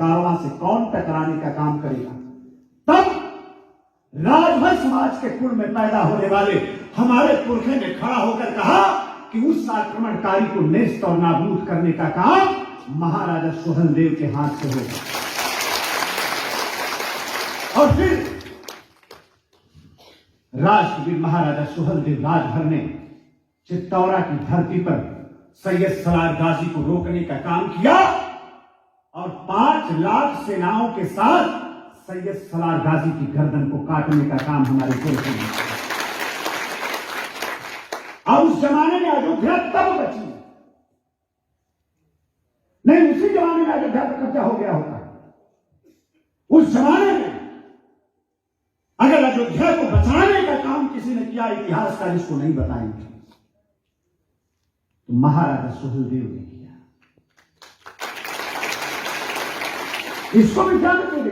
कारवां से कौन टकराने का काम करेगा। तब राजभर समाज के कुल में पैदा होने वाले हमारे पुरखे ने खड़ा होकर कहा कि उस आक्रमणकारी को नेस्त और नाबूद करने का काम महाराजा सुहेलदेव के हाथ से होगा। और फिर राष्ट्रवीर महाराजा सुहेलदेव राजभर ने चित्तौरा की धरती पर सैयद सलार गाजी को रोकने का काम किया और 5 लाख सेनाओं के साथ सैयद सलार गाजी की गर्दन को काटने का काम हमारे पुरखों ने किया। और उस जमाने में अयोध्या तब बची नहीं, उसी जमाने में अयोध्या पर कब्जा हो गया होता। उस जमाने में अगर अयोध्या को बचाने का काम किसी ने किया, इतिहासकार इसको नहीं बताएंगे, तो महाराजा सुहेलदेव ने किया। इसको भी ध्यान रखिए।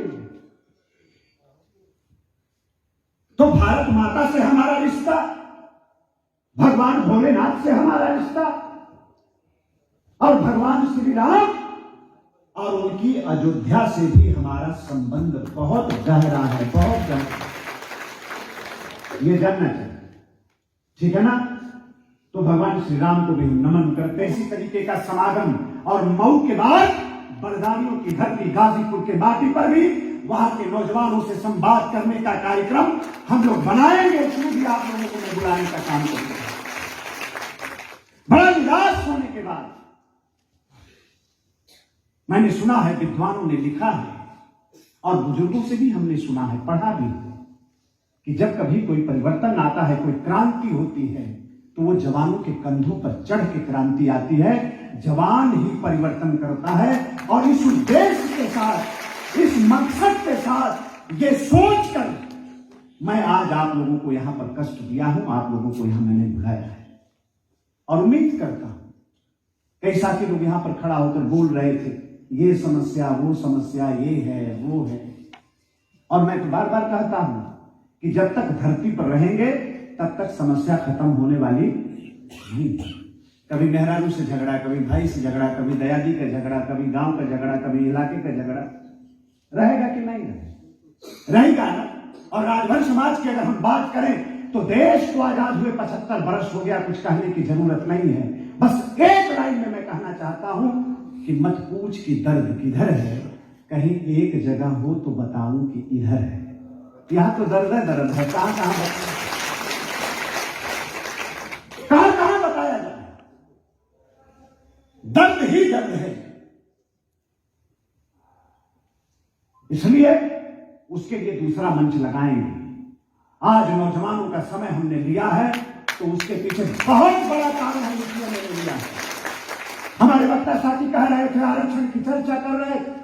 तो भारत माता से हमारा रिश्ता, भगवान भोलेनाथ से हमारा रिश्ता और भगवान श्री राम और उनकी अयोध्या से भी हमारा संबंध बहुत गहरा है, बहुत गहरा। ये जानना चाहिए, ठीक है ना। तो भगवान श्री राम को भी हम नमन करते हैं। इसी तरीके का समागम और मऊ के बाद बलिदानियों की धरती गाजीपुर के माटी पर भी वहां के नौजवानों से संवाद करने का कार्यक्रम हम लोग बनाएंगे। उसमें भी आप लोगों को बुलाने का काम करेंगे। बड़ा निराश होने के बाद मैंने सुना है, विद्वानों ने लिखा है और बुजुर्गों से भी हमने सुना है, पढ़ा भी है कि जब कभी कोई परिवर्तन आता है, कोई क्रांति होती है, तो वो जवानों के कंधों पर चढ़ के क्रांति आती है। जवान ही परिवर्तन करता है। और इस उद्देश्य के साथ, इस मकसद के साथ, ये सोचकर मैं आज आप लोगों को यहां पर कष्ट दिया हूं, आप लोगों को यहां मैंने बुलाया है। और उम्मीद करता हूं कई साथी लोग यहां पर खड़ा होकर बोल रहे थे, ये समस्या, वो समस्या, ये है, वो है। और मैं तो बार बार कहता हूं कि जब तक धरती पर रहेंगे तब तक समस्या खत्म होने वाली नहीं। कभी मेहरारू से झगड़ा, कभी भाई से झगड़ा, कभी दयादी का झगड़ा, कभी गांव का झगड़ा, कभी इलाके का झगड़ा रहेगा कि नहीं रहेगा ना। और राजभर समाज की अगर हम बात करें तो देश को आजाद हुए 75 वर्ष हो गया, कुछ कहने की जरूरत नहीं है। बस एक लाइन में मैं कहना चाहता हूं कि मत पूछ कि दर्द किधर है, कहीं एक जगह हो तो बताऊं कि इधर है। यहां तो दर्द है, दर्द है, कहां कहां बताया जाए। दर्द ही दर्द है। इसलिए उसके लिए दूसरा मंच लगाएंगे। आज नौजवानों का समय हमने लिया है, तो उसके पीछे बहुत बड़ा कारण हम इसलिए लिया है। हमारे वक्ता साथी कह रहे थे, आरक्षण की चर्चा कर रहे थे,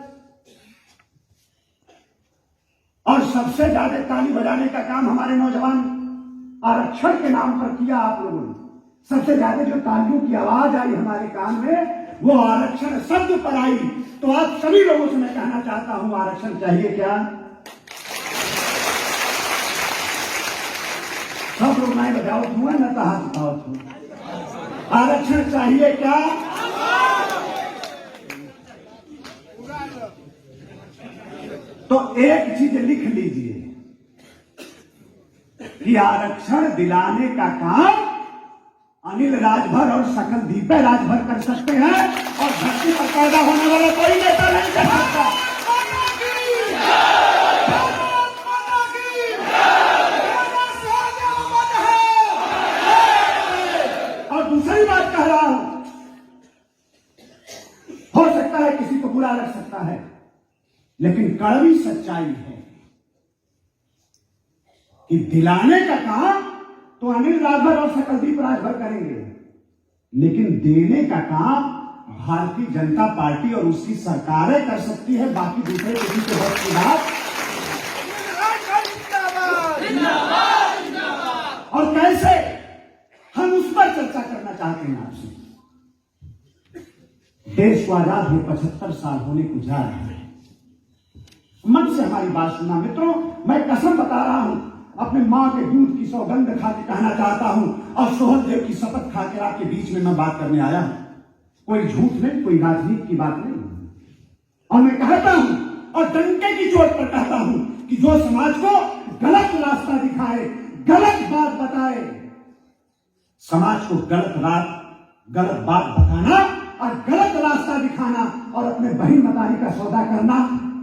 और सबसे ज्यादा ताली बजाने का काम हमारे नौजवान आरक्षण के नाम पर किया आप लोगों ने। सबसे ज्यादा जो तालियों की आवाज आई हमारे कान में, वो आरक्षण शब्द पर आई। तो आप सभी लोगों से मैं कहना चाहता हूं, आरक्षण चाहिए क्या? सब लोग नहीं बजावत हुआ, न तो हाथ उठावत हुआ। आरक्षण चाहिए क्या? तो एक चीज लिख लीजिए कि आरक्षण दिलाने का काम अनिल राजभर और सकलदीप राजभर कर सकते हैं, और धरती पर पैदा होने वाला कोई नेता नहीं कर सकता। और दूसरी बात कह रहा हूं, हो सकता है किसी को बुरा लग सकता है, लेकिन कड़वी सच्चाई है कि दिलाने का काम तो अनिल राजभर और सकलदीप राजभर करेंगे, लेकिन देने का काम भारतीय जनता पार्टी और उसकी सरकारें कर सकती है। बाकी दूसरे किसी के वक्त की बात। और कैसे, हम उस पर चर्चा करना चाहते हैं आपसे। देश को आजाद हुए 75 साल होने को जा रहे हैं। मन से हमारी बात सुना मित्रों। मैं कसम बता रहा हूं, अपने मां के दूध की सौगंध खा के कहना चाहता हूं, और सुहेलदेव की शपथ खा के आपके बीच में मैं बात करने आया हूं। कोई झूठ नहीं, कोई राजनीति की बात नहीं। और मैं कहता हूं और डंके की चोट पर कहता हूं कि जो समाज को गलत रास्ता दिखाए, गलत बात बताए, समाज को गलत बात बताना और गलत रास्ता दिखाना और अपने बहन मतारी का सौदा करना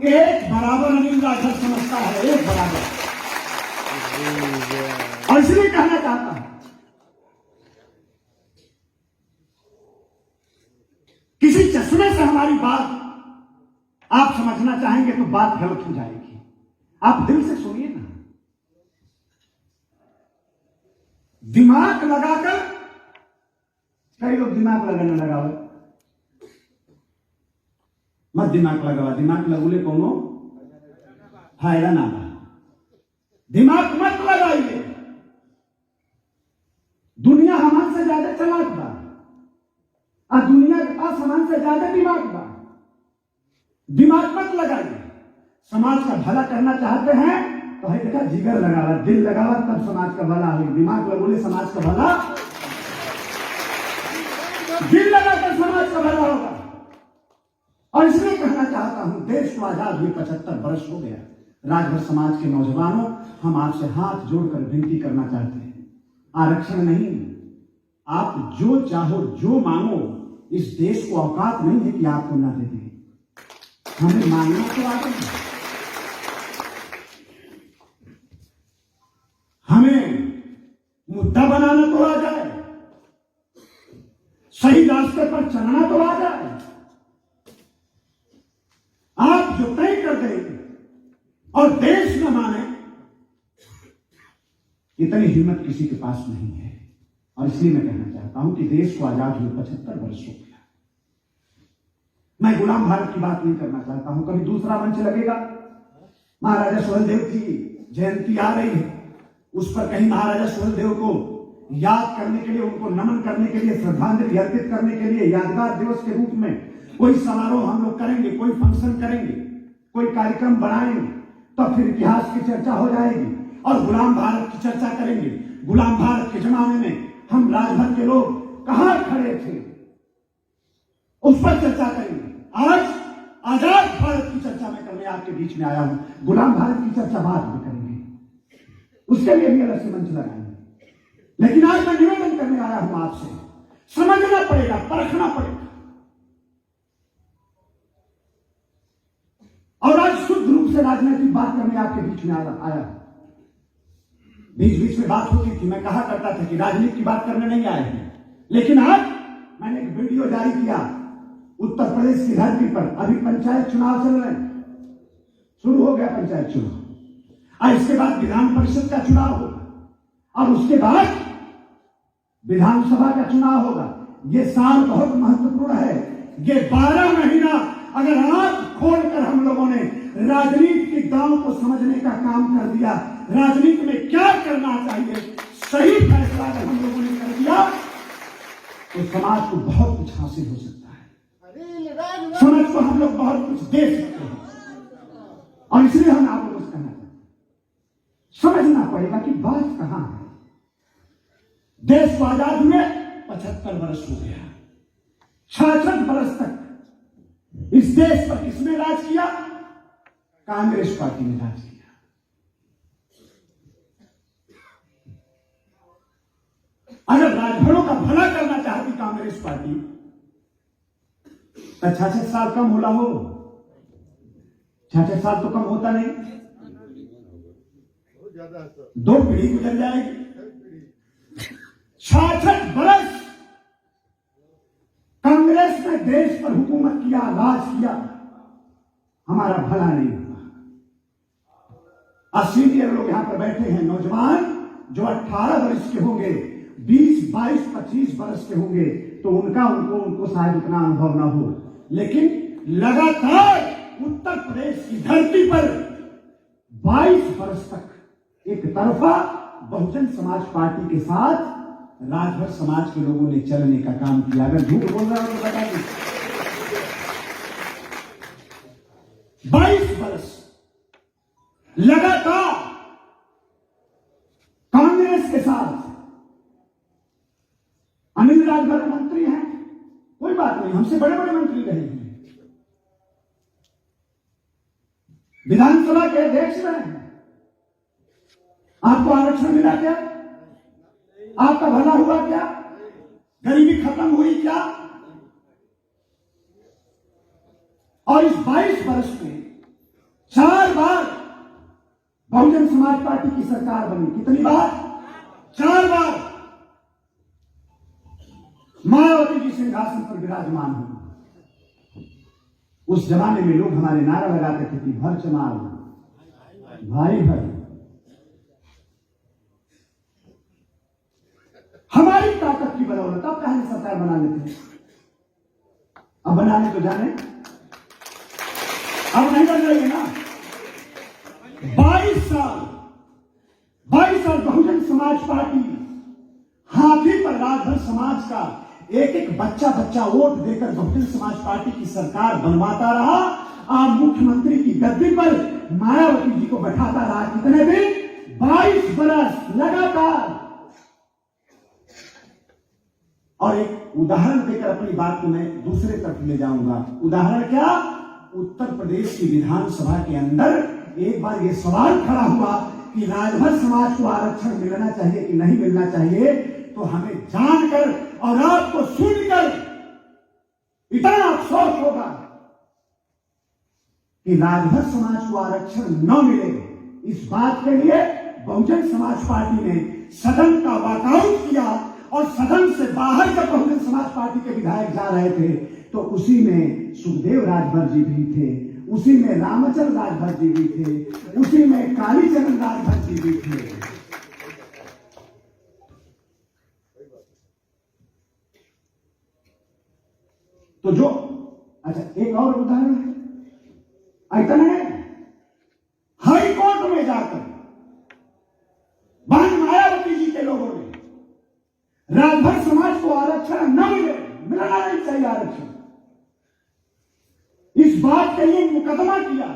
एक बराबर अनिल राजभर समझता है, एक बराबर। और इसलिए कहना चाहता हूं, किसी चश्मे से हमारी बात आप समझना चाहेंगे तो बात गलत हो जाएगी। आप दिल से सुनिए ना, दिमाग लगाकर, कई लोग दिमाग लगाने लगाओ, मत दिमाग लगावा, दिमाग लगुले कोनो फायदा ना बा, दिमाग मत लगाइए। दुनिया हमसे ज्यादा चालाक बा और दुनिया के पास हमसे ज्यादा दिमाग बा। दिमाग मत लगाइए। समाज का भला करना चाहते हैं तो है देखा, जिगर लगावा, दिल लगावा, तब समाज का भला हो। दिमाग लगोले समाज का भला, दिल लगाकर समाज का भला होगा। और इसलिए कहना चाहता हूं, देश को आजाद हुए 75 वर्ष हो गया। राजभर समाज के नौजवानों, हम आपसे हाथ जोड़कर विनती करना चाहते हैं, आरक्षण नहीं, आप जो चाहो जो मांगो, इस देश को औकात नहीं है कि आपको ना दे दें। हमें मांगना तो आ गया, हमें मुद्दा बनाना तो आ जाए, सही रास्ते पर चलना तो आ जाए। आप जो तय कर देंगे और देश न माने, इतनी हिम्मत किसी के पास नहीं है। और इसलिए मैं कहना चाहता हूं कि देश को आजाद हुए 75 वर्ष हो गया। मैं गुलाम भारत की बात नहीं करना चाहता हूं। कभी दूसरा मंच लगेगा, महाराजा सुहेलदेव की जयंती आ रही है, उस पर कहीं महाराजा सुहेलदेव को याद करने के लिए, उनको नमन करने के लिए, श्रद्धांजलि अर्पित करने के लिए यादगार दिवस के रूप में कोई समारोह हम लोग करेंगे, कोई फंक्शन करेंगे, कोई कार्यक्रम बनाएंगे, तो फिर इतिहास की चर्चा हो जाएगी और गुलाम भारत की चर्चा करेंगे। गुलाम भारत के जमाने में हम राजभर के लोग कहां खड़े थे, उस पर चर्चा करेंगे। आज आजाद भारत की चर्चा में करने आपके बीच में आया हूं। गुलाम भारत की चर्चा बाद में करेंगे, उसके लिए भी अलग से मंच लगाएंगे। लेकिन आज मैं निवेदन करने आया हूं आपसे, समझना पड़ेगा, परखना पड़ेगा। और आज शुद्ध रूप से राजनीतिक बात करने आपके बीच में आया। बीच बीच में बात होती थी, मैं कहा करता था कि राजनीति की बात करने नहीं आए हैं, लेकिन आज मैंने एक वीडियो जारी किया उत्तर प्रदेश की धरती पर। अभी पंचायत चुनाव चल रहे हैं, शुरू हो गया पंचायत चुनाव, और इसके बाद विधान परिषद का चुनाव होगा और उसके बाद विधानसभा का चुनाव होगा। ये साल बहुत महत्वपूर्ण है। ये 12 महीना अगर आंख खोलकर हम लोगों ने राजनीति के दांव को समझने का काम कर दिया, राजनीति में क्या करना चाहिए, सही फैसला अगर हम लोगों ने कर दिया, तो समाज को बहुत कुछ हासिल हो सकता है। समाज को हम लोग बहुत कुछ दे सकते हैं। और इसलिए हम आप लोगों से कहना चाहते हैं, समझना पड़ेगा कि बात कहां है। देश को आजाद हुए 75 वर्ष हो गया। 66 वर्ष तक इस देश पर किसने राज किया? कांग्रेस पार्टी ने राज किया। अगर राजभरों का भला करना चाहती कांग्रेस पार्टी तो 66 साल कम होला हो, 66 साल तो कम होता नहीं, 2 पीढ़ी गुजर जाएगी। 66 वर्ष कांग्रेस ने देश पर हुकूमत किया, राज किया, हमारा भला नहीं हुआ। और सीनियर लोग यहां पर बैठे हैं, नौजवान जो 18 वर्ष के होंगे, 20, 22, 25 वर्ष के होंगे, तो उनको शायद उतना अनुभव ना हो, लेकिन लगातार उत्तर प्रदेश की धरती पर 22 वर्ष तक एक तरफा बहुजन समाज पार्टी के साथ राजभर समाज के लोगों ने चलने का काम किया। अगर झूठ बोल रहा हूं तो बता दें, 22 वर्ष लगातार कांग्रेस के साथ अनिल राजभर मंत्री हैं, कोई बात नहीं, हमसे बड़े बड़े मंत्री रहे हैं, विधानसभा के अध्यक्ष में आपको आरक्षण मिला क्या? आपका भला हुआ क्या? गरीबी खत्म हुई क्या? और इस 22 वर्ष में 4 बार बहुजन समाज पार्टी की सरकार बनी। कितनी बार? 4 बार मायावती जी सिंहासन पर विराजमान हुई। उस जमाने में लोग हमारे नारा लगाते थे कि भर चमार भाई भाई। हमारी ताकत की बदौलत अब पहले सरकार बना लेते, अब बनाने तो जाने, अब नहीं बन रही है ना। 22 साल बहुजन समाज पार्टी हाथी पर राजभर समाज का एक एक बच्चा वोट देकर बहुजन समाज पार्टी की सरकार बनवाता रहा। आप मुख्यमंत्री की गद्दी पर मायावती जी को बैठाता रहा। कितने दिन? 22 बरस लगातार। और एक उदाहरण देकर अपनी बात को मैं दूसरे तरफ ले जाऊंगा। उदाहरण क्या? उत्तर प्रदेश की विधानसभा के अंदर एक बार यह सवाल खड़ा हुआ कि राजभर समाज को आरक्षण मिलना चाहिए कि नहीं मिलना चाहिए। तो हमें जानकर और आपको सुनकर इतना अफसोस होगा कि राजभर समाज को आरक्षण न मिले। इस बात के लिए बहुजन समाज पार्टी ने सदन का वॉकआउट किया और सदन से बाहर जब बहुजन समाज पार्टी के विधायक जा रहे थे तो उसी में सुखदेव राजभर जी भी थे, उसी में रामचंद्र राजभर जी भी थे, उसी में कालीचरण राजभर जी भी थे। तो जो अच्छा एक और उदाहरण है, इतना हाई कोर्ट में जाकर बहन मायावती जी के लोगों ने राजभर समाज को आरक्षण न मिलना नहीं चाहिए आरक्षण, इस बात के लिए मुकदमा किया।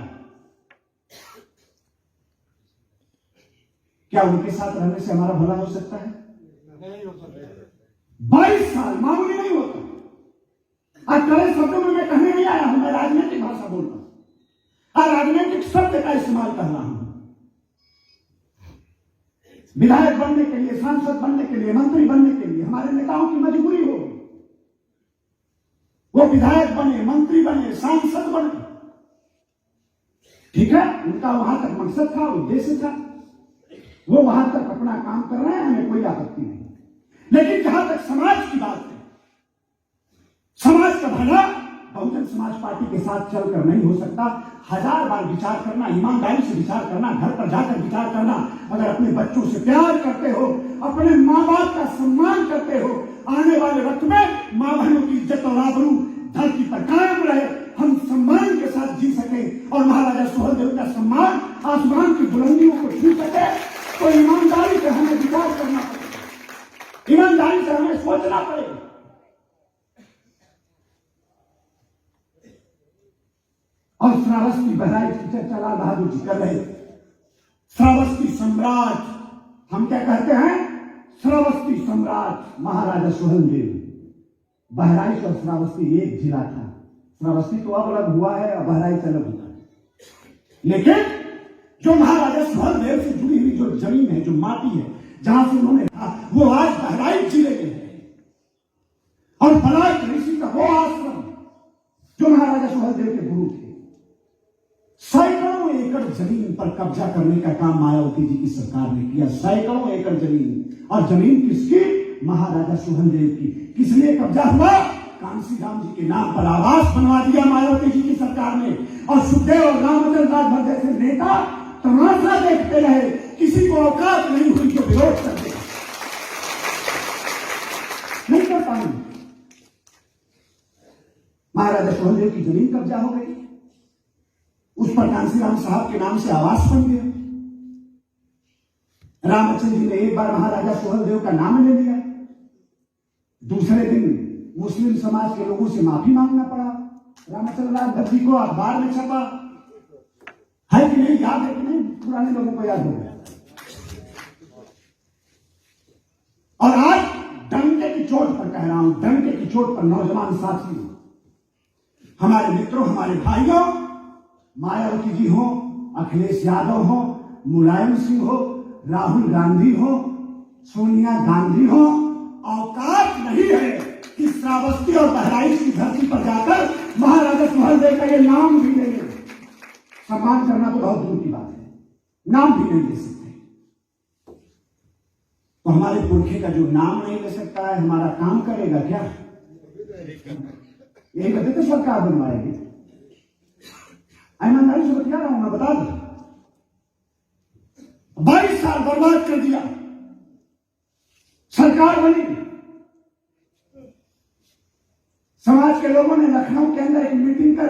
क्या उनके साथ रहने से हमारा भला हो सकता है? नहीं हो सकता। 22 साल मामूली नहीं होता। आज कड़े शब्दों में मैं कहने नहीं आया हूं, मैं राजनीतिक भाषा बोलता हूं और राजनीतिक शब्द का इस्तेमाल कर रहा हूं। विधायक बनने के लिए, सांसद बनने के लिए, मंत्री बनने के लिए हमारे नेताओं की मजबूरी हो, वो विधायक बने, मंत्री बने, सांसद बने। ठीक है, उनका वहां तक मकसद था, उद्देश्य था, वो वहां तक अपना काम कर रहे हैं, हमें कोई आपत्ति नहीं। लेकिन जहां तक समाज की बात है, समाज का भला बहुजन समाज पार्टी के साथ चलकर नहीं हो सकता। 1000 बार विचार करना, ईमानदारी से विचार करना, घर पर जाकर विचार करना। अगर अपने बच्चों से प्यार करते हो, अपने माँ बाप का सम्मान करते हो, आने वाले वक्त में माँ बहनों की इज्जत और आबरू धरती पर कायम रहे, हम सम्मान के साथ जी सके और महाराजा सुहेलदेव का सम्मान आसमान की बुलंदियों को छू सके, तो ईमानदारी से हमें विचार करना पड़ेगा, ईमानदारी से हमें सोचना पड़ेगा। और श्रावस्ती बहराइच की चर्चा लाल बहादुर जी कर रहे थे। श्रावस्ती सम्राट, हम क्या कहते हैं? श्रावस्ती सम्राट महाराजा सुहेलदेव। बहराइच और श्रावस्ती एक जिला था। श्रावस्ती तो अब अलग हुआ है और बहराइच अलग हुआ है, लेकिन जो महाराजा सुहेलदेव से जुड़ी हुई जो जमीन है, जो माटी है, जहां से उन्होंने कहा, वो आज बहराइच जिले में है। और बलाय ऋषि का वो आश्रम जो महाराजा सुहेलदेव के गुरु थे, सैकड़ों एकड़ जमीन पर कब्जा करने का काम मायावती जी की सरकार ने किया। सैकड़ों एकड़ जमीन, और जमीन किसकी? महाराजा सुहेलदेव की। किस लिए कब्जा हुआ? कांसीराम जी के नाम पर आवास बनवा दिया मायावती जी की सरकार ने। और सुखदेव और रामचंद्र राजभर जैसे नेता तमाशा देखते रहे, किसी को औकात नहीं हुई जो विरोध कर दे, नहीं कर पाए। महाराजा सुहेलदेव की जमीन कब्जा हो गई, उस पर कांसीराम साहब के नाम से आवास बन गया। रामचंद्र जी ने एक बार महाराजा सुहेलदेव का नाम ले लिया, दूसरे दिन मुस्लिम समाज के लोगों से माफी मांगना पड़ा। रामचंद्र राजभर जी को अखबार में छपा है कि नहीं, याद है कि नहीं? पुराने लोगों को याद होगा। और आज डंके की चोट पर कह रहा हूं, डंके की चोट पर नौजवान साथियों, हमारे मित्रों, हमारे भाइयों, मायावती जी हो, अखिलेश यादव हो, मुलायम सिंह हो, राहुल गांधी हो, सोनिया गांधी हो, औकात नहीं है कि श्रावस्ती और बहराइच की धरती पर जाकर महाराजा सुहेलदेव का ये नाम भी ले लें। सम्मान करना तो बहुत दूर की बात है, नाम भी नहीं ले सकते। तो हमारे पुरखे का जो नाम नहीं ले सकता है, हमारा काम करेगा क्या? यही कहते तो सरकार बनवाएगी। ईमानदारी से बता रहा हूं, मैं बता दूं, 22 साल बर्बाद कर दिया। सरकार बनी, समाज के लोगों ने लखनऊ के अंदर एक मीटिंग कर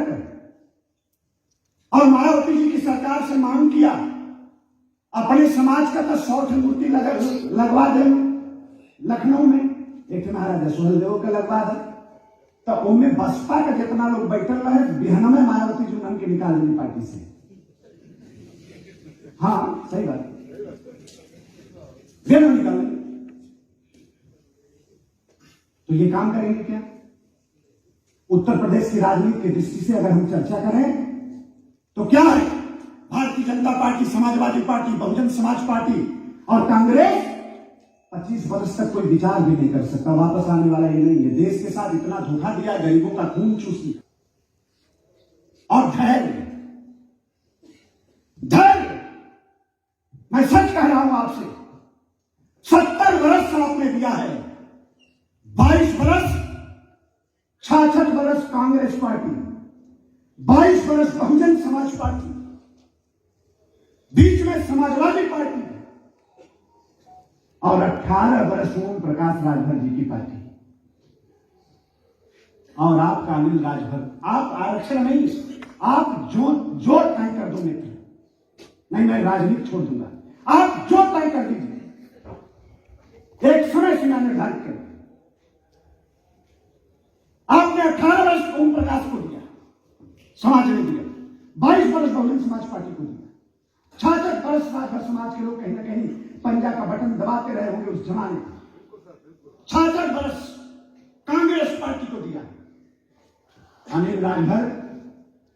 और मायावती जी की सरकार से मांग किया, अपने समाज का तो 100 मूर्ति लगवा दे लखनऊ में, एक महाराजा सुहेलदेव का लगवा दे, तो उनमें बसपा का जितना लोग बैठल रहे, बिहन में मायावती जी उनके निकाल दी पार्टी से। हाँ सही बात, बिहन निकाल। तो ये काम करेंगे क्या? उत्तर प्रदेश की राजनीति की दृष्टि से अगर हम चर्चा करें तो क्या है? Bharatiya Janata party, Samajwadi party, Bahujan Samaj party और कांग्रेस 25 वर्ष तक कोई विचार भी नहीं कर सकता, वापस आने वाला ये नहीं है। देश के साथ इतना धोखा दिया, गरीबों का खून चूस लिया। और धैर्य, मैं सच कह रहा हूं आपसे, 70 वर्ष आपने दिया है, 22 वर्ष 66 वर्ष कांग्रेस पार्टी, 22 वर्ष बहुजन समाज पार्टी, बीच में समाजवादी पार्टी और 18 वर्ष ओम प्रकाश राजभर जी की पार्टी। और आप काबिल राजभर, आप आरक्षण नहीं, आप जो तय कर दो मित्र, नहीं मैं राजनीति छोड़ दूंगा, आप जो तय कर दीजिए, एक समय सीमा निर्धारित कर। आपने 18 वर्ष ओम प्रकाश को दिया, समाज ने दिया, 22 वर्ष बहुजन समाज पार्टी को दिया, 66 वर्ष राजभर समाज के लोग कहीं ना कहीं पंजा का बटन दबाते रहे होंगे उस जमाने में। 66 वर्ष कांग्रेस पार्टी को दिया। अनिल राजभर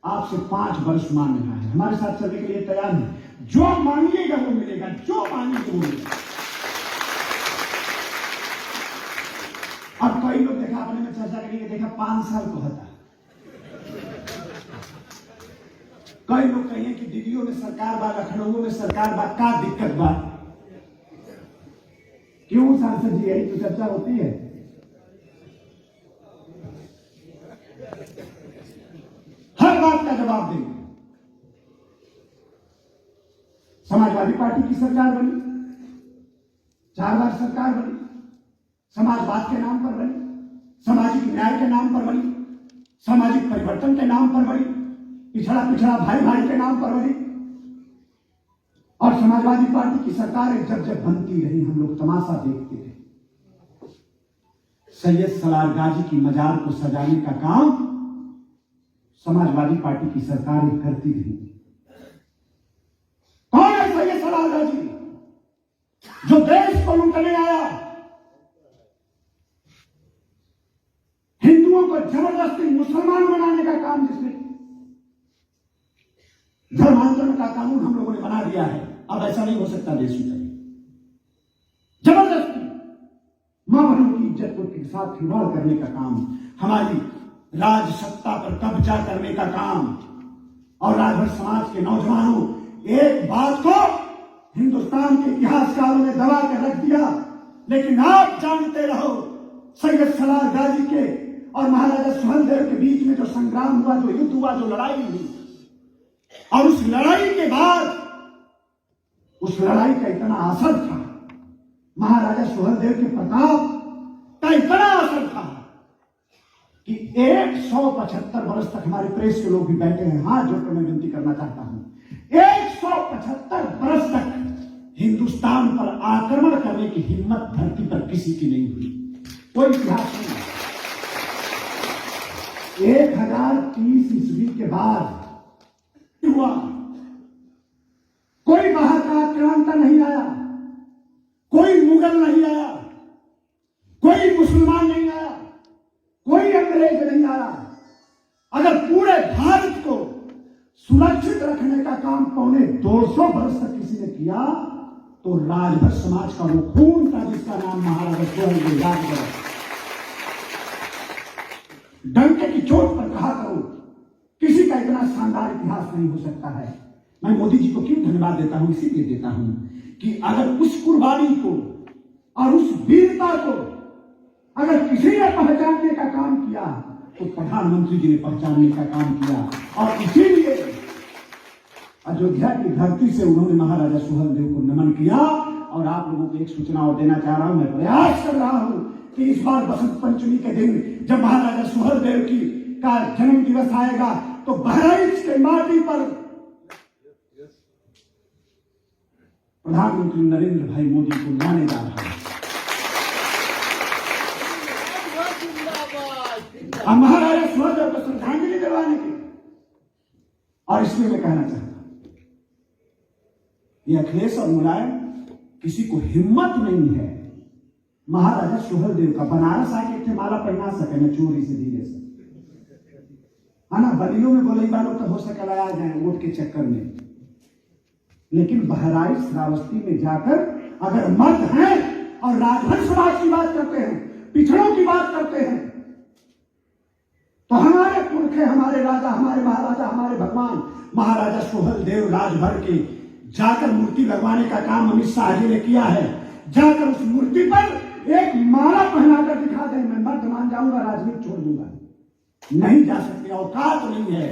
आपसे 5 वर्ष मांग रहा है, हमारे साथ चलने के लिए तैयार है। जो मांगिएगा वो मिलेगा, जो मांगिएगा वो मिलेगा। अब कई लोग देखा, अपने में चर्चा करेंगे, देखा 5 साल को होता है। कई लोग कहिए कि दिल्लियों में सरकार बा, लखनऊ में सरकार बा, का दिक्कत बा? क्यों सांसद जी, यही तो चर्चा होती है। हर बात का जवाब देंगे। समाजवादी पार्टी की सरकार बनी, 4 बार सरकार बनी, समाजवाद के नाम पर बनी, सामाजिक न्याय के नाम पर बनी, सामाजिक परिवर्तन के नाम पर बनी, पिछड़ा भाई भाई के नाम पर बनी। और समाजवादी पार्टी की सरकारें जब जब बनती रही, हम लोग तमाशा देखते थे। सैयद सलार गाजी की मजार को सजाने का काम समाजवादी पार्टी की सरकारें करती रही। कौन है सैयद सलार गाजी? जो देश को लूटने आया, हिंदुओं को जबरदस्ती मुसलमान बनाने का काम जिसने, धर्मांतरण का कानून हम लोगों ने बना दिया है। अब ऐसा नहीं हो सकता देश में, जबरदस्ती मां बहनों की इज्जत को के साथ खिलवाड़ करने का काम, हमारी राज सत्ता पर कब्जा करने का काम। और राजभर समाज के नौजवानों, एक बात को हिंदुस्तान के इतिहासकारों ने दबा कर रख दिया, लेकिन आप जानते रहो, सैयद सलार गाजी के और महाराजा सुहेलदेव के बीच में जो संग्राम हुआ, जो युद्ध हुआ, जो लड़ाई हुई, और उस लड़ाई के बाद उस लड़ाई का इतना असर था, महाराजा सुहेलदेव के प्रताप का इतना असर था कि 175 वर्ष तक, हमारे प्रेस के लोग भी बैठे हैं, हाथ जोड़कर मैं विनती करना चाहता हूं, 175 वर्ष तक हिंदुस्तान पर आक्रमण करने की हिम्मत धरती पर किसी की नहीं हुई। कोई इतिहास नहीं। 1030 ईस्वी के बाद हुआ, कोई बाहर का आक्रांता नहीं आया, कोई मुगल नहीं आया, कोई मुसलमान नहीं आया, कोई अंग्रेज नहीं आया। अगर पूरे भारत को सुरक्षित रखने का काम 250 वर्ष तक किसी ने किया तो राजभर समाज का वो खून था जिसका नाम महाराजा सुहेलदेव राजभर। डंके की चोट पर कहा करो, किसी का इतना शानदार इतिहास नहीं हो सकता है। मैं मोदी जी को क्यों धन्यवाद देता हूं, इसीलिए देता हूं कि अगर उस कुर्बानी को और उस वीरता को अगर किसी ने पहचानने का काम किया तो प्रधानमंत्री जी ने पहचानने का काम किया। और इसीलिए अयोध्या की धरती से उन्होंने महाराजा सुहेलदेव को नमन किया। और आप लोगों को एक सूचना और देना चाह रहा हूं, मैं प्रयास कर रहा हूं कि इस बार बसंत पंचमी के दिन जब महाराजा सुहेलदेव की का जन्म दिवस आएगा तो बहराइच के माटी पर प्रधानमंत्री नरेंद्र भाई मोदी को लाने जा रहा है। अब महाराजा सुहेलदेव को श्रद्धांजलि दिलवाने की। और इसलिए मैं कहना चाहता हूं, ये अखिलेश और मुलायम किसी को हिम्मत नहीं है महाराजा सुहेलदेव का बनारस आके थे माला पहना सके न चोरी से धीरे से, है ना। बलियों में बोले वालों तो हो सके लाया जाए वोट के चक्कर में, लेकिन बहराइच श्रावस्ती में जाकर अगर मर्द हैं और राजभर समाज की बात करते हैं, पिछड़ों की बात करते हैं, तो हमारे पुरखे, हमारे राजा, हमारे महाराजा, हमारे भगवान महाराजा सुहेलदेव राजभर के जाकर मूर्ति लगवाने का काम अमित शाह जी ने किया है। जाकर उस मूर्ति पर एक माला पहनाकर दिखा दें, मैं मर्द मान जाऊंगा, राजनीति छोड़ दूंगा। नहीं जा सकते, औकात नहीं है,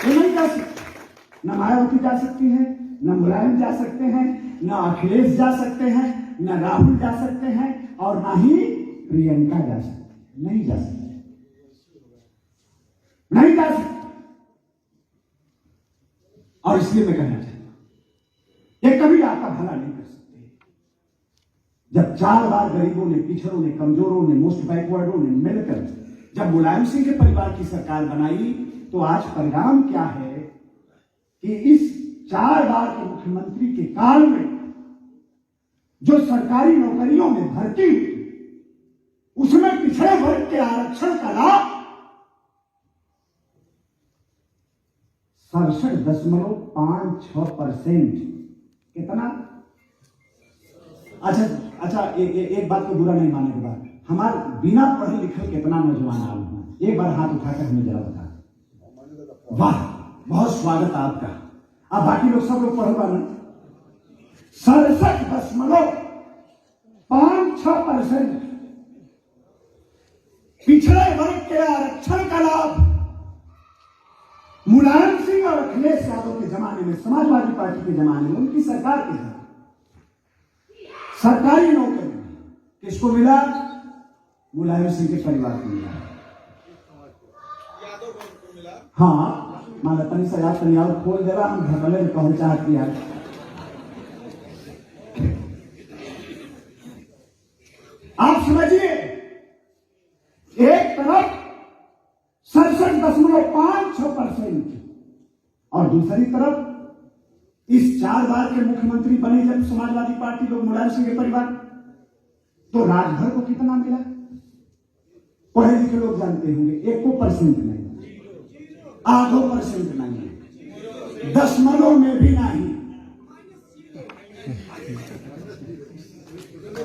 ये नहीं जा सकते। न मायावती जा सकती है, न मुलायम जा सकते हैं, न अखिलेश जा सकते हैं, न राहुल जा सकते हैं, और न ही प्रियंका जा सकते। नहीं जा सकते, नहीं जा सकते। और इसलिए मैं कहना चाहता हूं, ये कभी आपका भला नहीं कर सकते। जब 4 बार गरीबों ने, पिछड़ों ने, कमजोरों ने, मोस्ट बैकवर्डों ने मिलकर जब मुलायम सिंह के परिवार की सरकार बनाई तो आज परिणाम क्या है कि इस 4 बार के मुख्यमंत्री के काल में जो सरकारी नौकरियों में भर्ती हुई उसमें पिछड़े वर्ग के आरक्षण का लाभ 67.56%। कितना? अच्छा, एक बात को बुरा नहीं माने के बाद, हमारे बिना पढ़े लिखे कितना नौजवान आम हैं, एक बार हाथ उठाकर हमें जरा बता। वाह, बहुत स्वागत आपका। अब बाकी लोग सब लोग पढ़ो ना। 67.56% पिछड़े वर्ग के आरक्षण का लाभ मुलायम सिंह और अखिलेश यादव के जमाने में, समाजवादी पार्टी के जमाने में, उनकी सरकार के साथ सरकारी नौकरी किसको मिला? मुलायम सिंह के परिवार को मिला। हाँ, माना तनी सजा तनी और खोल देगा, हम घटले में कहना चाहती है। आप समझिए, एक तरफ 67.56% और दूसरी तरफ इस 4 बार के मुख्यमंत्री बने जब समाजवादी पार्टी लोग, मुलायम सिंह के परिवार, तो राजभर को कितना मिला? पढ़े लिखे लोग जानते होंगे, 1% नहीं, 0.5% नहीं, दशमलव में भी नहीं।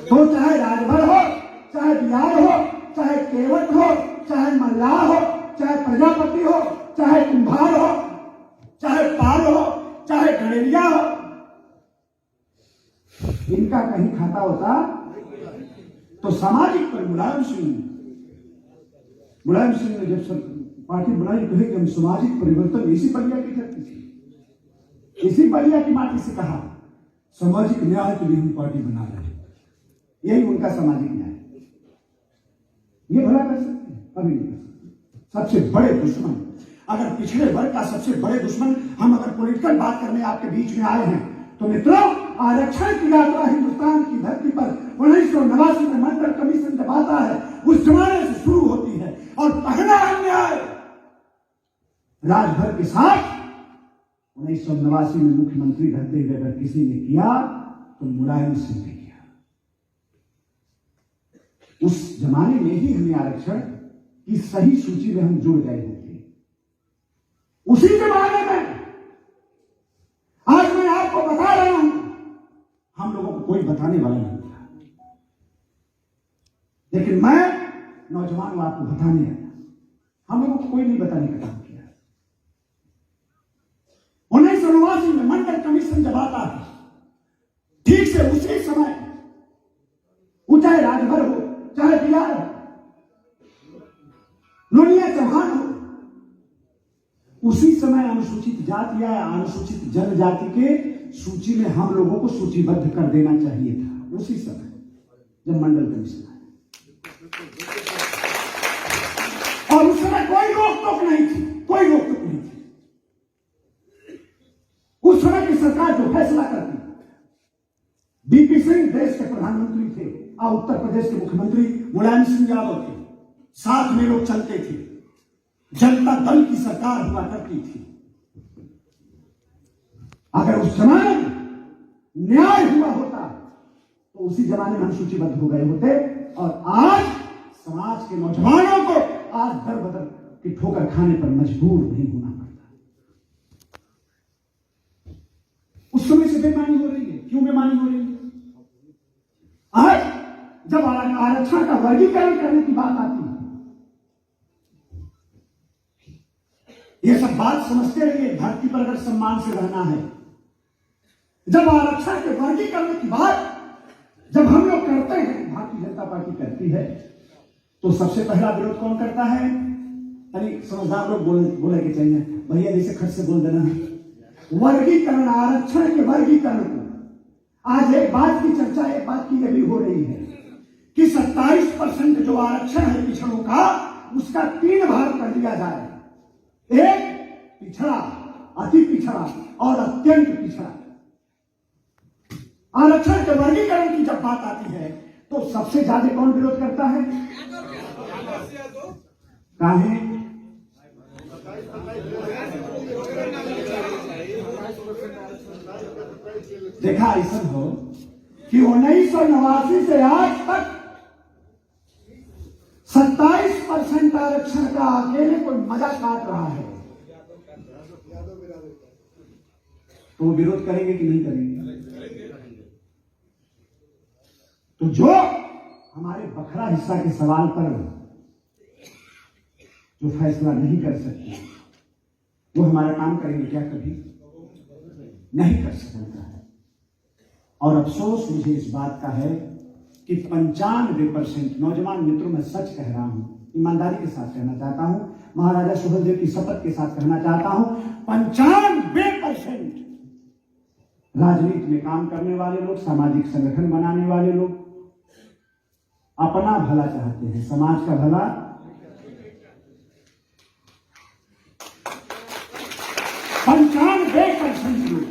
तो चाहे राजभर हो, चाहे बिहार हो, चाहे केवट हो, चाहे मल्लाह हो, चाहे प्रजापति हो, चाहे कुंभार हो, चाहे पाल हो, चाहे गणेरिया हो, इनका कहीं खाता होता तो सामाजिक पर मुलायम सिंह ने जब पार्टी बनाई कहे कि हम सामाजिक परिवर्तन इसी बलिया की धरती थी, इसी बलिया की माटी से कहा सामाजिक न्याय के लिए हम पार्टी बना रहे हैं। यही उनका सामाजिक न्याय। ये भला कर सकते हैं? कभी नहीं कर सकते। सबसे बड़े दुश्मन, अगर पिछड़े वर्ग का सबसे बड़े दुश्मन, हम अगर पॉलिटिकल बात करने आपके बीच में आए हैं तो मित्रों, आरक्षण की यात्रा हिंदुस्तान की धरती पर 1989 में मंडल कमीशन जब आता है उस जमाने से शुरू होती है। और पहला अन्याय राजभर के साथ 1989 में मुख्यमंत्री रहते हुए अगर किसी ने किया तो मुलायम सिंह ने किया। उस जमाने में ही हमें आरक्षण की सही सूची में हम जुड़ गए होते, उसी के बारे में आज मैं आपको बता रहा हूं। हम लोगों को कोई बताने वाला नहीं था, लेकिन मैं नौजवान आपको बताने आया। हम लोगों को कोई नहीं बताने का काम किया। 1989 में मंडल कमीशन जब आता है, ठीक से उसी समय वो चाहे राजभर हो, चाहे बिहार हो, लोनिया चौहान हो, उसी समय अनुसूचित जाति या अनुसूचित जनजाति के सूची में हम लोगों को सूचीबद्ध कर देना चाहिए था। उसी समय जब मंडल कमीशन आया, और उस समय कोई रोक टोक नहीं थी, कोई रोक टोक नहीं थी। उस समय की सरकार जो फैसला करती, बीपी सिंह देश के प्रधानमंत्री थे और उत्तर प्रदेश के मुख्यमंत्री मुलायम सिंह यादव थे, साथ में लोग चलते थे। जनता दल की सरकार हुआ करती थी। अगर उस जमाने में न्याय हुआ होता तो उसी जमाने में हम सूचीबद्ध हो गए होते, और आज समाज के नौजवानों को आज दर बदर की ठोकर खाने पर मजबूर नहीं होना पड़ता। उस समय से बेईमानी हो रही है। क्यों बेईमानी हो रही है? आज जब आरक्षण का वर्गीकरण करने की बात आती है, ये सब बात समझते रहिए। धरती पर अगर सम्मान से रहना है, जब आरक्षण के वर्गीकरण की बात जब हम लोग करते हैं, भारतीय जनता पार्टी करती है, तो सबसे पहला विरोध कौन करता है? यानी समझदार लोग बोले कि चाहिए भैया जैसे खट से बोल देना है। वर्गीकरण, आरक्षण के वर्गीकरण को आज एक बात की चर्चा, एक बात की ये भी हो रही है कि 27% जो आरक्षण है पिछड़ों का, उसका 3 भाग कर दिया जाए। एक पिछड़ा, अति पिछड़ा और अत्यंत पिछड़ा। आरक्षण के वर्गीकरण की जब बात आती है तो सबसे ज्यादा कौन विरोध करता है? काहे? देखा ऐसा हो कि 1989 से आज तक 27% आरक्षण का अकेले कोई मजा काट रहा है, तो वो विरोध करेंगे कि नहीं करेंगे? तो जो हमारे बखरा हिस्सा के सवाल पर जो फैसला नहीं कर सकते, वो हमारा काम करेंगे क्या? कभी नहीं कर सकता है। और अफसोस मुझे इस बात का है कि 95% नौजवान मित्रों, में सच कह रहा हूं, ईमानदारी के साथ कहना चाहता हूं, महाराजा सुहेलदेव की शपथ के साथ कहना चाहता हूं, 95% राजनीति में काम करने वाले लोग, सामाजिक संगठन बनाने वाले लोग अपना भला चाहते हैं, समाज का भला। 95% लोग,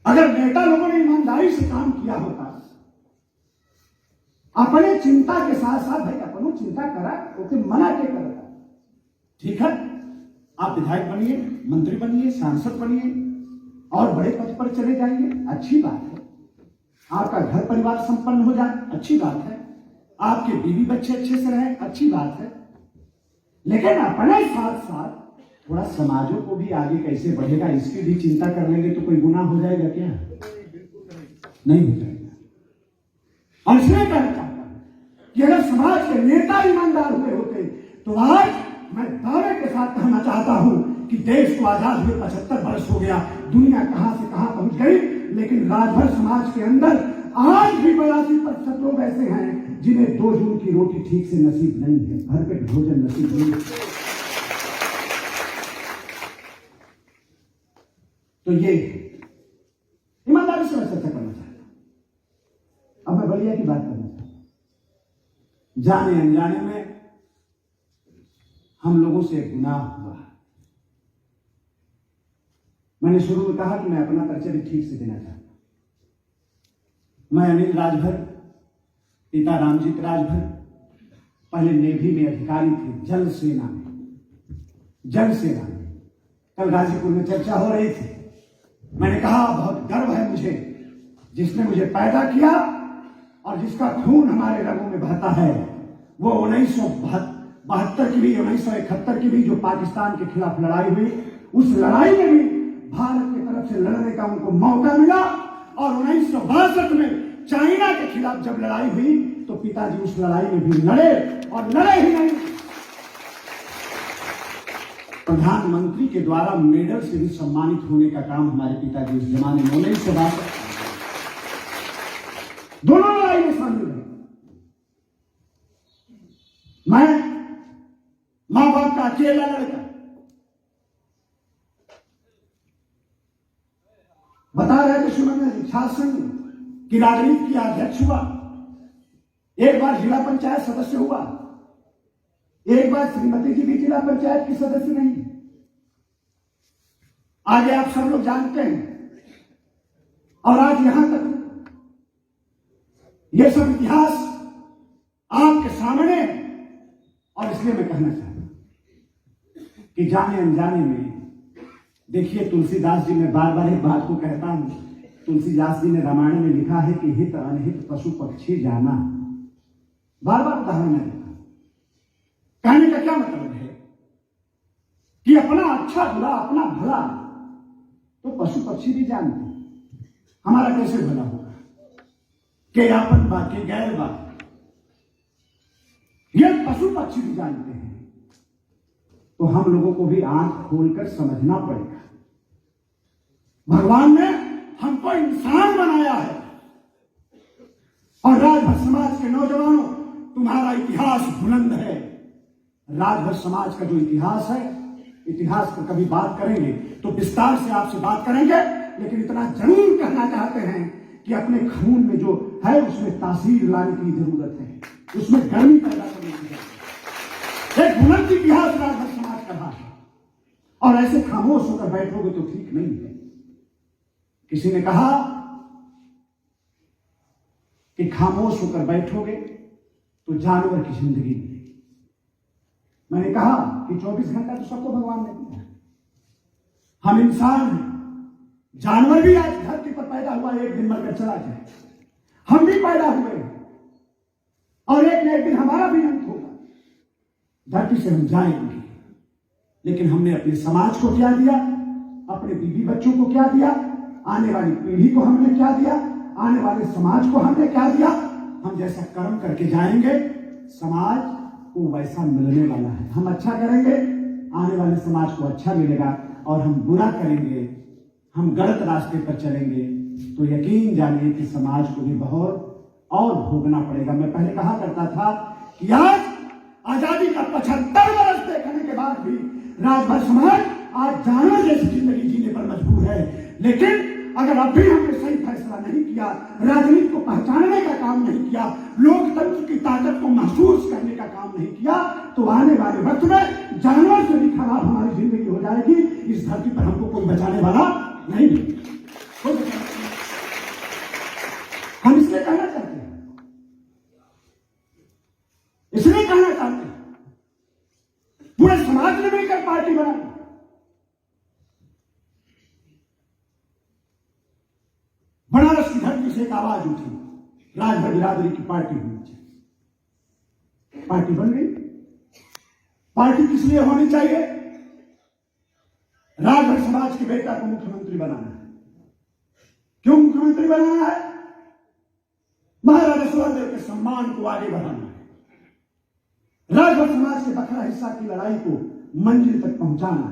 अगर नेता लोगों ने ईमानदारी से काम किया होता, अपने चिंता के साथ साथ, भाई अपनों चिंता करा तो मना के करता, ठीक है, आप विधायक बनिए, मंत्री बनिए, सांसद बनिए और बड़े पद पर चले जाएंगे, अच्छी बात है। आपका घर परिवार संपन्न हो जाए, अच्छी बात है। आपके बीवी बच्चे अच्छे से रहें, अच्छी बात है। लेकिन अपने साथ साथ थोड़ा समाजों को भी आगे कैसे बढ़ेगा, इसकी भी चिंता कर लेंगे तो कोई गुनाह हो जाएगा क्या? नहीं हो जाएगा। और इसलिए कहना चाहता हूं कि अगर समाज के नेता ईमानदार हुए होते तो आज मैं दावे के साथ कहना चाहता हूं कि देश को आजाद हुए 75 वर्ष हो गया, दुनिया कहां से कहां पहुंच गई, लेकिन राजभर समाज के अंदर आज भी 82% लोग ऐसे हैं जिन्हें 2 जून की रोटी ठीक से नसीब नहीं है, भरपेट भोजन नसीब नहीं है। तो ये ईमानदारी से मैं चर्चा करना चाहता हूं। अब मैं बलिया की बात करना चाहता हूं। जाने अनजाने में हम लोगों से एक गुनाह हुआ। मैंने शुरू में कहा कि मैं अपना परिचय भी ठीक से देना चाहता हूं। मैं अनिल राजभर, पिता रामजीत राजभर, पहले नेवी में अधिकारी थे, जल सेना में। कल गाजीपुर में चर्चा हो रही थी, मैंने कहा बहुत गर्व है मुझे, जिसने मुझे पैदा किया और जिसका खून हमारे रगों में बहता है, वो 1972 की भी, 1971 की भी जो पाकिस्तान के खिलाफ लड़ाई हुई, उस लड़ाई में भी भारत की तरफ से लड़ने का उनको मौका मिला। और 1962 में चाइना के खिलाफ जब लड़ाई हुई तो पिताजी उस लड़ाई में भी लड़े, और लड़े ही नहीं, प्रधानमंत्री के द्वारा मेडल से भी सम्मानित होने का काम हमारे पिताजी उस जमाने में 1962 दोनों लड़ाई में शामिल रहे। मैं मां बाप का अकेला लड़का, बता रहे थे सुमन छात्र संघ की राजनीति की अध्यक्ष हुआ, एक बार जिला पंचायत सदस्य हुआ, एक बार श्रीमती जी भी जिला पंचायत की सदस्य नहीं। आगे आप सब लोग जानते हैं, और आज यहां तक ये सब इतिहास आपके सामने। और इसलिए मैं कहना चाहता हूं कि जाने अनजाने में, देखिए तुलसीदास जी, मैं बार बार एक बात को कहता हूं, तुलसीदास जी ने रामायण में लिखा है कि हित अनहित पशु पक्षी जाना, बार बार उदाहरण में देता। कहने का क्या मतलब है कि अपना अच्छा बुरा, अपना भला तो पशु पक्षी भी जानते, हमारा कैसे भला होगा, के आपन बा के गैर बा, ये पशु पक्षी भी जानते हैं। तो हम लोगों को भी आंख खोलकर समझना पड़ेगा, भगवान ने हमको इंसान बनाया है। और राजभर समाज के नौजवानों, तुम्हारा इतिहास बुलंद है। राजभर समाज का जो इतिहास है, इतिहास पर कभी बात करेंगे तो विस्तार से आपसे बात करेंगे, लेकिन इतना जरूर कहना चाहते हैं कि अपने खून में जो है उसमें तासीर लाने की जरूरत है, उसमें गर्मी पैदा करने की जरूरत है। एक बुलंद इतिहास राजभर समाज का है, और ऐसे खामोश होकर बैठोगे तो ठीक नहीं है। किसी ने कहा कि खामोश होकर बैठोगे तो जानवर की जिंदगी मिलेगी। मैंने कहा कि 24 घंटा तो सबको भगवान ने दिया। हम इंसान हैं, जानवर भी आज धरती पर पैदा हुआ, एक दिन मरकर चला जाए। हम भी पैदा हुए और एक न एक दिन हमारा भी अंत होगा, धरती से हम जाएंगे। लेकिन हमने अपने समाज को क्या दिया, अपने बीवी बच्चों को क्या दिया, आने वाली पीढ़ी को हमने क्या दिया, आने वाले समाज को हमने क्या दिया। हम जैसा कर्म करके जाएंगे समाज को वैसा मिलने वाला है। हम अच्छा करेंगे, आने वाले समाज को अच्छा मिलेगा, और हम बुरा करेंगे, हम गलत रास्ते पर चलेंगे तो यकीन जानिए कि समाज को भी बहुत और भोगना पड़ेगा। मैं पहले कहा करता था कि आज आजादी का 75 वर्ष देखने के बाद भी राजभर समाज आज जानवर जैसी जिंदगी जीने पर मजबूर है। लेकिन अगर अभी हमने सही फैसला नहीं किया, राजनीति को पहचानने का काम नहीं किया, लोकतंत्र की ताकत को महसूस करने का काम नहीं किया, तो आने वाले वक्त में जानवर से भी खराब हमारी जिंदगी हो जाएगी। इस धरती पर हमको कोई बचाने वाला नहीं है। हम इसलिए कहना चाहते हैं, इसलिए कहना चाहते हैं, पूरे समाज ने मिलकर पार्टी बनाई। बनारस की धरती से एक आवाज उठी, राजभर बिरादरी की पार्टी होनी चाहिए। पार्टी बन गई। पार्टी किस लिए होनी चाहिए? राजभर समाज के बेटा को मुख्यमंत्री बनाना है। क्यों मुख्यमंत्री बनाना है? महाराजा सुहेलदेव के सम्मान को आगे बढ़ाना है। राजभर समाज के बखरा हिस्सा की लड़ाई को मंजिल तक पहुंचाना है।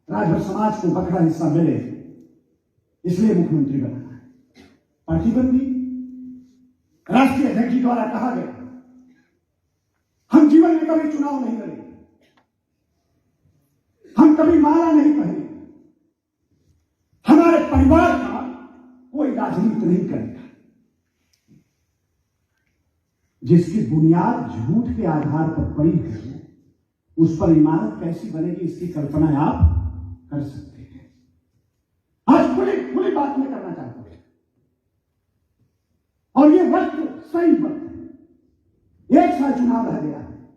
राजभर समाज को बखरा हिस्सा मिले, इसलिए मुख्यमंत्री बनाना है। पार्टी बन गई। राष्ट्रीय अध्यक्ष जी द्वारा कहा गया, हम जीवन में कभी चुनाव नहीं लड़ेंगे, हम कभी माला नहीं पहनेंगे, हमारे परिवार का कोई राजनीति नहीं करेगा। जिसकी बुनियाद झूठ के आधार पर पड़ी है, उस पर इमारत कैसी बनेगी, इसकी कल्पना आप कर सकते हैं। आज खुली बात में करना चाहता हूं, और ये वक्त सही वक्त है। 1 साल चुनाव रह गया है,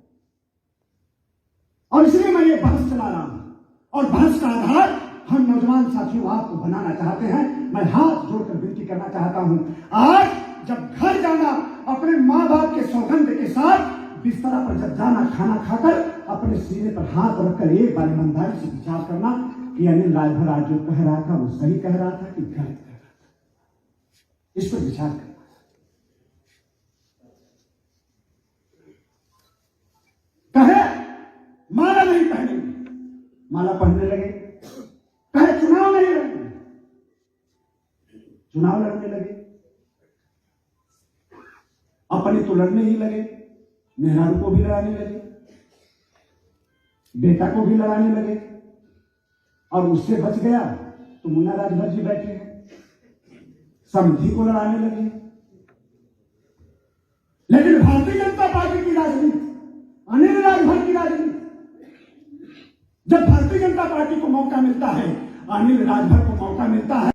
और इसलिए मैं ये बहस चला रहा हूं, और बहस का आधार हम नौजवान साथियों आपको बनाना चाहते हैं। मैं हाथ जोड़कर विनती करना चाहता हूं, आज जब घर जाना, अपने मां बाप के सौगंध के साथ बिस्तरा पर जब जाना, खाना खाकर अपने सीने पर हाथ रखकर एक बार ईमानदारी से विचार करना कि अनिल राजभर आज जो कह रहा था वो सही कह रहा था कि गलत कह रहा था। इस पर विचार करना। कहे माला नहीं पहनेंगे, माला पहनने लगे। कहे चुनाव नहीं लड़ेंगे, चुनाव लड़ने लगे। अपने तो लड़ने ही लगे, मेहरारू को भी लड़ाने लगे, बेटा को भी लड़ाने लगे। और उससे बच गया तो मुन्ना राजभर जी बैठे हैं, समधी को लड़ाने लगे। लेकिन भारतीय जनता पार्टी की राजनीति, अनिल राजभर की राजनीति, जब भारतीय जनता पार्टी को मौका मिलता है, अनिल राजभर को मौका मिलता है